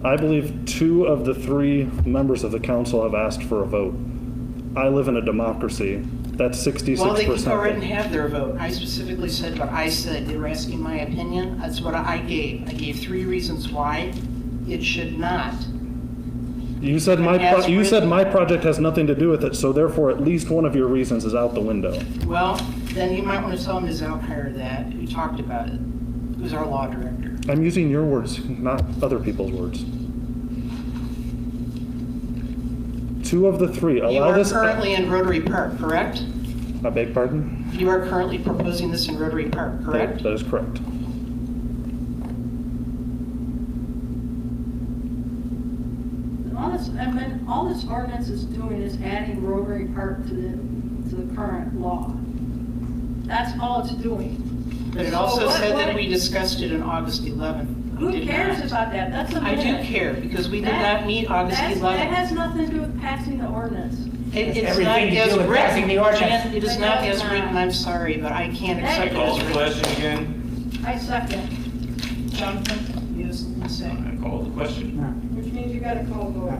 Speaker 3: I believe 2 of the 3 members of the council have asked for a vote. I live in a democracy. That's 66%.
Speaker 1: Well, they can go right and have their vote. I specifically said what I said. They were asking my opinion. That's what I gave. I gave 3 reasons why it should not.
Speaker 3: You said you said my project has nothing to do with it, so therefore at least one of your reasons is out the window.
Speaker 1: Well, then you might want to tell Ms. Alkire that, who talked about it, who's our law director.
Speaker 3: I'm using your words, not other people's words. 2 of the 3.
Speaker 1: You
Speaker 3: Allow
Speaker 1: are
Speaker 3: this.
Speaker 1: currently in Rotary Park, correct?
Speaker 3: I beg pardon?
Speaker 1: You are currently proposing this in Rotary Park, correct?
Speaker 3: That is correct.
Speaker 4: All this ordinance is doing is adding Rotary Park to the current law. That's all it's doing.
Speaker 1: But it
Speaker 4: So
Speaker 1: also
Speaker 4: what-
Speaker 1: said that
Speaker 4: what-
Speaker 1: we discussed it on August 11th. We
Speaker 4: Who
Speaker 1: did
Speaker 4: cares
Speaker 1: not.
Speaker 4: about that? That's a
Speaker 1: I
Speaker 4: minute.
Speaker 1: do care, because we did
Speaker 4: That-
Speaker 1: not meet August
Speaker 4: That
Speaker 1: 11th.
Speaker 4: has nothing to do with passing the ordinance.
Speaker 1: It's
Speaker 5: everything
Speaker 1: not
Speaker 5: to do
Speaker 1: as
Speaker 5: with passing
Speaker 1: written.
Speaker 5: the ordinance.
Speaker 1: Jan, it is not as written, I'm sorry, but I can't
Speaker 4: That
Speaker 1: accept it
Speaker 2: Call
Speaker 1: as
Speaker 2: the
Speaker 1: written.
Speaker 2: question again.
Speaker 4: I second,
Speaker 1: Jonathan, you have something to say?
Speaker 2: I called the question.
Speaker 5: No.
Speaker 4: which means you gotta call vote.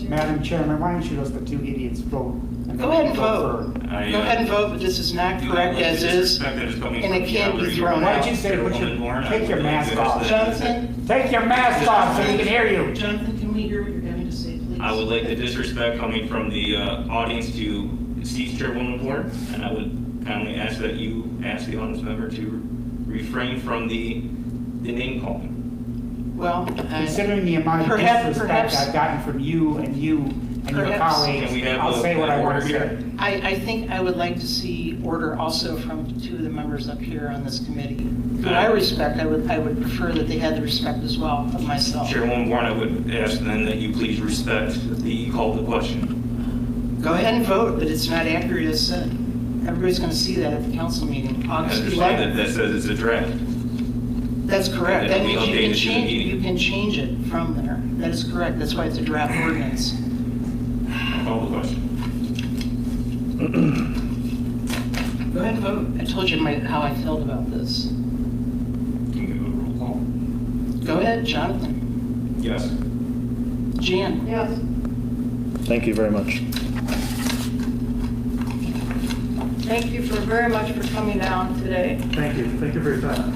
Speaker 5: Madam Chairman, why don't you let the 2 idiots vote?
Speaker 1: Go ahead and vote.
Speaker 5: for-
Speaker 1: Go ahead and vote, but this is not correct as is, and it can't be thrown
Speaker 5: Why
Speaker 1: out.
Speaker 5: don't you say, take your mask off?
Speaker 1: Jonathan,
Speaker 5: Take your mask off so we can hear you.
Speaker 1: Jonathan, can we hear what you're having to say, please?
Speaker 2: I would like the disrespect coming from the audience to Steve's Chairwoman Ward, and I would kindly ask that you ask the audience member to refrain from the name calling.
Speaker 1: Well,
Speaker 5: Considering the amount of disrespect
Speaker 1: perhaps-
Speaker 5: I've gotten from you and your
Speaker 1: Perhaps-
Speaker 5: colleagues,
Speaker 2: Can we have
Speaker 5: I'll say what I want to
Speaker 2: order
Speaker 5: say.
Speaker 2: here?
Speaker 1: I think I would like to see order also from 2 of the members up here on this committee. Who I respect, I would prefer that they had the respect as well of myself.
Speaker 2: Chairwoman Warren, I would ask then that you please respect the call to question.
Speaker 1: Go ahead and vote, but it's not accurate as said. Everybody's going to see that at the council meeting,
Speaker 2: I
Speaker 1: August
Speaker 2: understand
Speaker 1: 11th.
Speaker 2: that says it's a draft.
Speaker 1: That's correct.
Speaker 2: That
Speaker 1: That
Speaker 2: we
Speaker 1: means you
Speaker 2: updated
Speaker 1: can
Speaker 2: to the
Speaker 1: change,
Speaker 2: meeting.
Speaker 1: you can change it from there. That is correct. That's why it's a draft ordinance.
Speaker 2: Call the question.
Speaker 1: Go ahead and vote. I told you how I felt about this.
Speaker 2: Can we go to roll call?
Speaker 1: Go ahead, Jonathan.
Speaker 2: Yes.
Speaker 1: Jan?
Speaker 4: Yes,
Speaker 3: Thank you very much.
Speaker 4: thank you very much for coming down today.
Speaker 6: Thank you. Thank you for your time.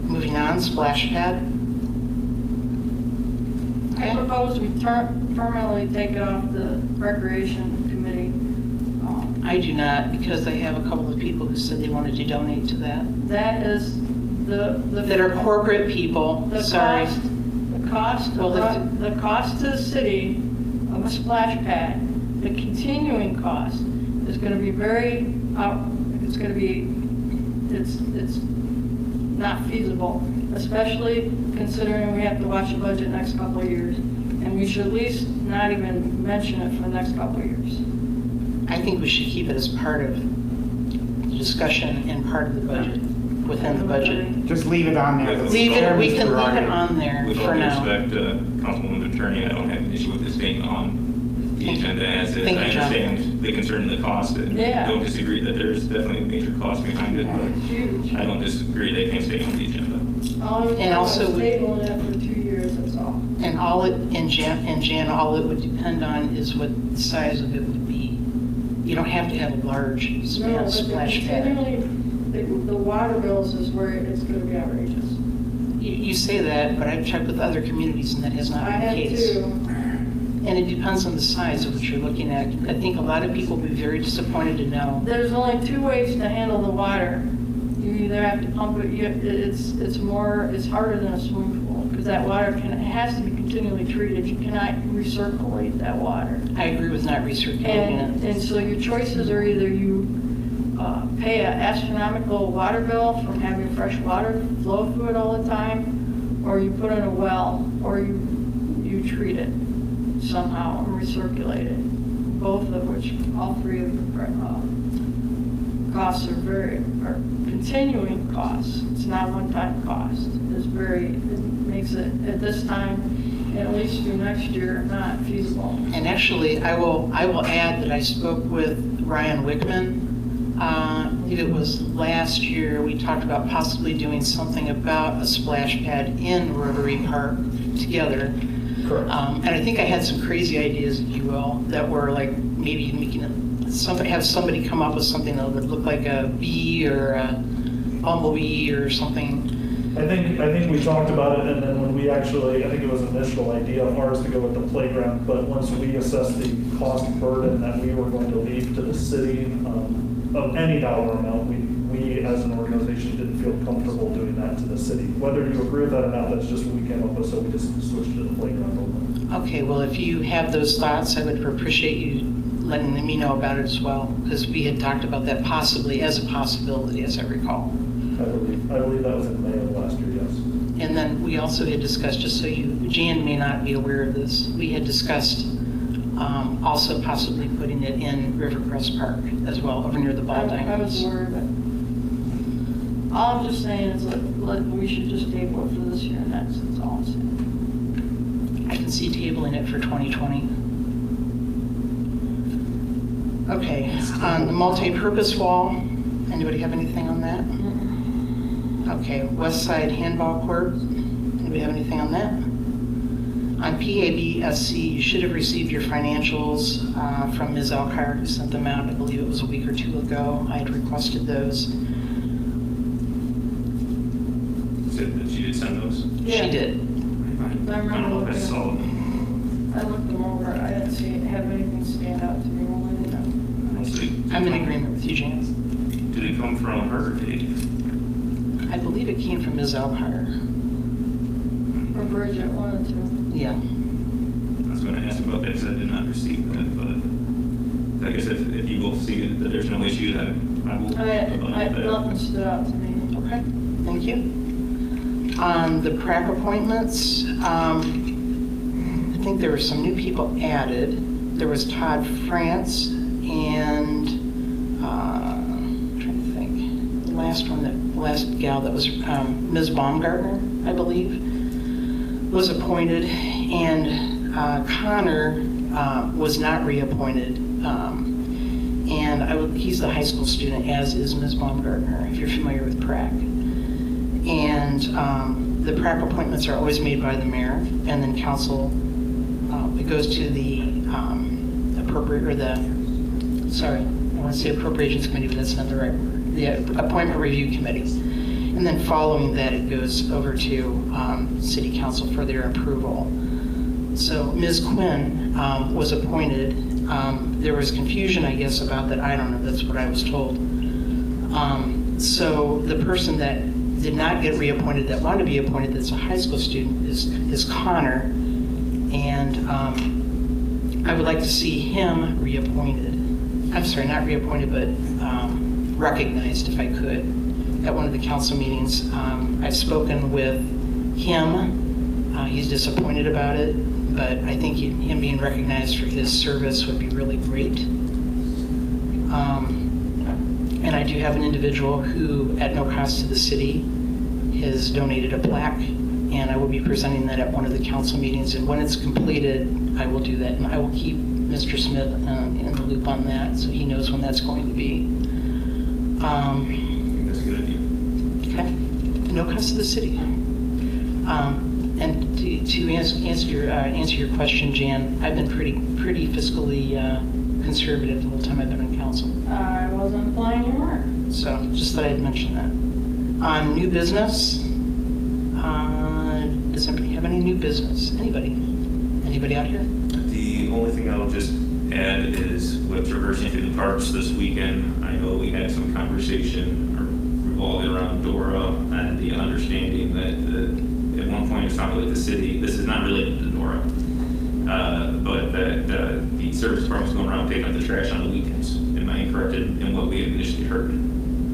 Speaker 1: Moving on, splash pad.
Speaker 4: I propose we permanently take it off the Recreation Committee.
Speaker 1: I do not, because I have a couple of people who said they wanted to donate to that.
Speaker 4: That is the.
Speaker 1: That are corporate people,
Speaker 4: The
Speaker 1: sorry.
Speaker 4: the cost to the city of a splash pad, the continuing cost is gonna be it's not feasible, especially considering we have to watch the budget next couple of years. And we should at least not even mention it for the next couple of years.
Speaker 1: I think we should keep it as part of the discussion and part of the budget, within the budget.
Speaker 5: Just leave it on there.
Speaker 1: Leave it, we can leave it
Speaker 5: Prerogative.
Speaker 1: on there
Speaker 2: With
Speaker 1: for
Speaker 2: all due
Speaker 1: now.
Speaker 2: respect, Councilwoman Attorney, I don't have an issue with this being on the
Speaker 1: Thank you.
Speaker 2: agenda as is.
Speaker 1: Thank
Speaker 2: I
Speaker 1: you, Jonathan.
Speaker 2: understand the concern and the cost, and
Speaker 4: Yeah.
Speaker 2: don't disagree that there's definitely a major cost behind it, but
Speaker 4: Huge.
Speaker 2: I don't disagree they can stay on the agenda.
Speaker 4: All
Speaker 1: And also we-
Speaker 4: Stable it for 2 years, that's all.
Speaker 1: And all it, and Jan, all it would depend on is what the size of it would be. You don't have to have a large
Speaker 4: No, but
Speaker 1: splash pad.
Speaker 4: continually, the water bills is where it's gonna be outrageous.
Speaker 1: You say that, but I've checked with other communities and that has not
Speaker 4: I
Speaker 1: been the
Speaker 4: have
Speaker 1: case.
Speaker 4: too.
Speaker 1: And it depends on the size of what you're looking at. I think a lot of people will be very disappointed to know.
Speaker 4: There's only two ways to handle the water. You either have to pump it, it's harder than a swimming pool, because that water it has to be continually treated. You cannot recirculate that water.
Speaker 1: I agree with not recirculating it.
Speaker 4: And so your choices are either you pay an astronomical water bill from having fresh water flow through it all the time, or you put in a well, or you treat it somehow and recirculate it. Both of which, all three of the costs are continuing costs. It's not one-time cost. It makes it, at this time, at least through next year, not feasible.
Speaker 1: And actually, I will add that I spoke with Ryan Wickman. I believe it was last year, we talked about possibly doing something about a splash pad in Rotary Park together.
Speaker 3: Correct.
Speaker 1: And I think I had some crazy ideas, if you will, that were like maybe have somebody come up with something that would look like a bee or a bumblebee or something.
Speaker 3: I think we talked about it, and then when we actually, I think it was an initial idea of ours to go with the playground, but once we assessed the cost burden that we were going to leave to the city, of any dollar amount, we as an organization didn't feel comfortable doing that to the city. Whether you agree with that or not, that's just what we came up with, so we just switched to the playground only.
Speaker 1: Okay, well, if you have those thoughts, I would appreciate you letting me know about it as well, because we had talked about that possibly as a possibility, as I recall.
Speaker 3: I believe that was in May of last year, yes.
Speaker 1: And then we also had discussed, just so Jan may not be aware of this, we had discussed also possibly putting it in Rivercrest Park as well, over near the ball
Speaker 4: I was
Speaker 1: diamonds.
Speaker 4: aware of it. All I'm just saying is that we should just table it for this year, and that's all I'm saying.
Speaker 1: I can see tabling it for 2020. Okay, on the multi-purpose wall, anybody have anything on that? Okay, West Side Handball Court, anybody have anything on that? On PABSC, you should have received your financials from Ms. Alcar, who sent them out, I believe it was a week or two ago. I had requested those.
Speaker 2: Said that she did send those.
Speaker 1: She did.
Speaker 2: I don't know if I saw them.
Speaker 4: I looked them over, I didn't have anything stand out to me one way or another.
Speaker 2: Mostly.
Speaker 1: I'm in agreement with you, Janice.
Speaker 2: Did it come from her or Dave?
Speaker 1: I believe it came from Ms. Alcar.
Speaker 4: Or Bridget wanted to.
Speaker 1: Yeah.
Speaker 2: I was going to ask about that because I did not receive that, but I guess if you will see that there's no issue, then I will.
Speaker 4: Nothing stood out to me.
Speaker 1: Okay, thank you. On the PrAC appointments, I think there were some new people added. There was Todd France and, I'm trying to think, the last gal that was Ms. Baumgartner, I believe, was appointed, and Connor was not reappointed. And he's the high school student, as is Ms. Baumgartner, if you're familiar with PrAC. And the PrAC appointments are always made by the mayor, and then council, it goes to the I want to say appropriations committee, but that's not the right word, the appointment review committee. And then following that, it goes over to city council for their approval. So Ms. Quinn was appointed. There was confusion, I guess, about that. I don't know, that's what I was told. So the person that did not get reappointed, that wanted to be appointed, that's a high school student, is Connor. And I would like to see him reappointed. I'm sorry, not reappointed, but recognized, if I could, at one of the council meetings. I've spoken with him. He's disappointed about it, but I think him being recognized for his service would be really great. And I do have an individual who, at no cost to the city, has donated a plaque, and I will be presenting that at one of the council meetings. And when it's completed, I will do that, and I will keep Mr. Smith in the loop on that, so he knows when that's going to be.
Speaker 2: I think that's a good idea.
Speaker 1: Okay, no cost to the city. And to answer your question, Jan, I've been pretty fiscally conservative the whole time I've been in council.
Speaker 4: I wasn't implying you weren't.
Speaker 1: So just thought I'd mention that. On new business, does anybody have any new business? Anybody? Anybody out here?
Speaker 2: The only thing I'll just add is with traversing through the parks this weekend, I know we had some conversation revolving around Dora and the understanding that at one point it sounded like the city, this is not related to Dora, but that the service department was going around picking up the trash on the weekends. Am I incorrect in what we had initially heard,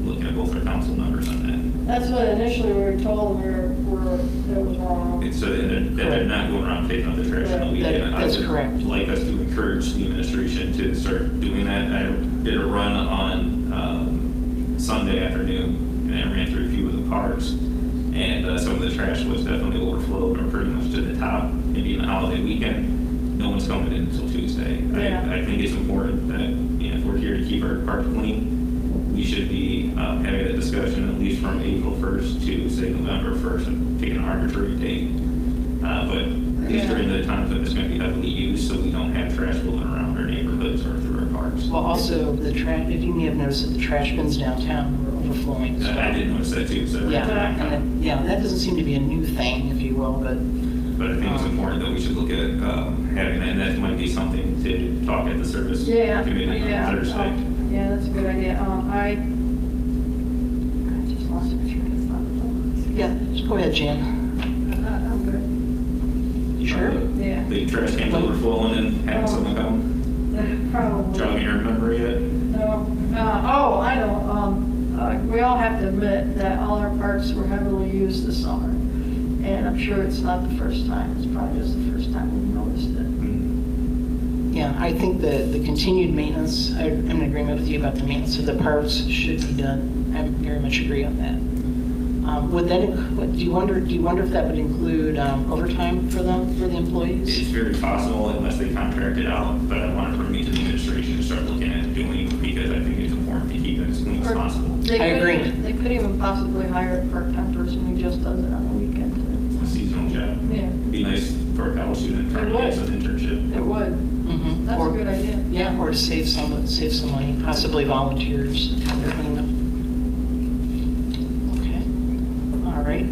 Speaker 2: looking at both our council numbers on that?
Speaker 4: That's what initially we were told it was wrong.
Speaker 2: And so that they're not going around picking up the trash on the weekend.
Speaker 1: That's
Speaker 2: I would
Speaker 1: correct.
Speaker 2: like us to encourage the administration to start doing that. I did a run on Sunday afternoon, and I ran through a few of the parks, and some of the trash was definitely overflowed or pretty much to the top. And being a holiday weekend, no one's coming in until Tuesday.
Speaker 4: Yeah.
Speaker 2: I think it's important that, you know, if we're here to keep our park clean, we should be having a discussion at least from April 1st to, say, November 1st, and picking an arbitrary date. But at least during the times that it's going to be heavily used, so we don't have trash floating around our neighborhoods or through our parks.
Speaker 1: Well, also, if you may have noticed that the trash bins downtown were overflowing as well.
Speaker 2: I did notice that too, so.
Speaker 1: Yeah, that doesn't seem to be a new thing, if you will, but
Speaker 2: But I think it's important that we should look at having, and that might be something to talk at the service
Speaker 4: Yeah,
Speaker 2: committee
Speaker 4: yeah.
Speaker 2: on Thursday.
Speaker 4: Yeah, that's a good idea. I just lost my train of thought.
Speaker 1: yeah, just go ahead, Jan.
Speaker 4: I'm good.
Speaker 1: You sure?
Speaker 4: Yeah.
Speaker 2: The trash cans overflowing and having someone come,
Speaker 4: Probably.
Speaker 2: jogging your memory yet?
Speaker 4: No. Oh, I know. We all have to admit that all our parks were heavily used this summer. And I'm sure it's not the first time. It's probably just the first time we've noticed it.
Speaker 1: Yeah, I think the continued maintenance, I'm in agreement with you about the maintenance of the parks should be done. I very much agree on that. Would that, do you wonder if that would include overtime for them, for the employees?
Speaker 2: It's very possible unless they contract it out, but I want to bring me to the administration to start looking at doing, because I think it's important to keep it as clean as possible.
Speaker 1: I agree.
Speaker 4: They could even possibly hire a part-time person who just does it on the weekend.
Speaker 2: A seasonal job.
Speaker 4: Yeah,
Speaker 2: Be nice for a college student trying to
Speaker 4: It would.
Speaker 2: get an internship.
Speaker 4: it would.
Speaker 1: Mhm.
Speaker 4: That's a good idea.
Speaker 1: Yeah, or to save some money, possibly volunteers. Okay, all right.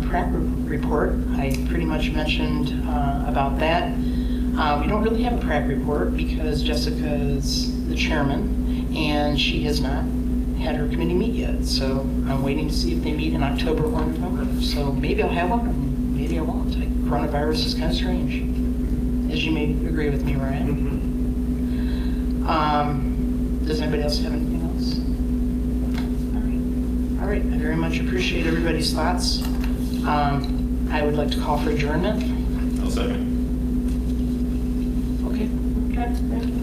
Speaker 1: Prac report, I pretty much mentioned about that. We don't really have a prac report because Jessica's the chairman and she has not had her committee meet yet. So I'm waiting to see if they meet in October or November. So maybe I'll have one, and maybe I won't. Coronavirus is kind of strange, as you may agree with me, Ryan. Does anybody else have anything else? All right, I very much appreciate everybody's thoughts. I would like to call for adjournment.
Speaker 2: I'll second.
Speaker 1: Okay.
Speaker 4: Okay, thank you.